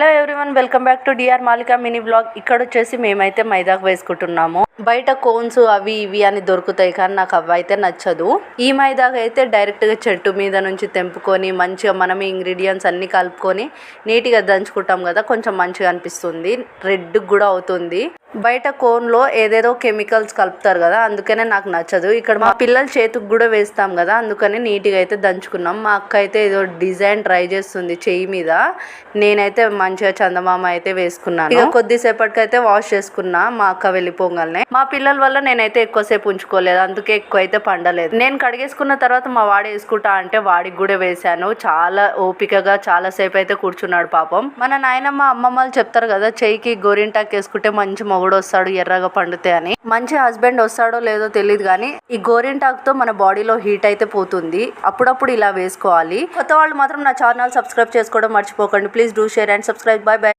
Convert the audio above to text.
Hello everyone, welcome back to DR Malika mini blog. ఇక్కడ వచ్చేసి మేమైతే మైదాకు వేసుకుంటున్నాము. బయట కోన్స్ అవి ఇవి అని దొరుకుతాయి కానీ నాకు అవి అయితే నచ్చదు. ఈ మైదాకు అయితే డైరెక్ట్ గా చెట్టు మీద నుంచి తెంపుకొని మంచిగా మనమే ఇంగ్రీడియంట్స్ అన్ని కలుపుకొని నీట్గా దంచుకుంటాం కదా, కొంచెం మంచిగా అనిపిస్తుంది. రెడ్ కూడా అవుతుంది. బయట కోన్ లో ఏదేదో కెమికల్స్ కలుపుతారు కదా, అందుకనే నాకు నచ్చదు. ఇక్కడ మా పిల్లల చేతికి కూడా వేస్తాం కదా, అందుకని నీట్గా అయితే దంచుకున్నాం. మా అక్క అయితే ఏదో డిజైన్ ట్రై చేస్తుంది చెయ్యి మీద. నేనైతే మంచిగా చందమామ అయితే వేసుకున్నాను. ఇక కొద్దిసేపటికైతే వాష్ చేసుకున్నా మా అక్క వెళ్ళిపోగానే. మా పిల్లల వల్ల నేనైతే ఎక్కువసేపు ఉంచుకోలేదు, అందుకే ఎక్కువ అయితే పండలేదు. నేను కడిగేసుకున్న తర్వాత మా వాడు వేసుకుంటా అంటే వాడికి కూడా వేసాను. చాలా ఓపికగా చాలా సేపు అయితే కూర్చున్నాడు పాపం. మన నాయనమ్మ అమ్మమ్మలు చెప్తారు కదా, చెయ్యికి గోరింటాకు వేసుకుంటే మంచి మొగుడు వస్తాడు ఎర్రగా పండితే అని. మంచి హస్బెండ్ వస్తాడో లేదో తెలియదు కానీ ఈ గోరింటాకుతో మన బాడీలో హీట్ అయితే పోతుంది. అప్పుడప్పుడు ఇలా వేసుకోవాలి. కొత్త వాళ్ళు మాత్రం నా ఛానల్ సబ్స్క్రైబ్ చేసుకోవడం మర్చిపోకండి. Please do share and subscribe. By by.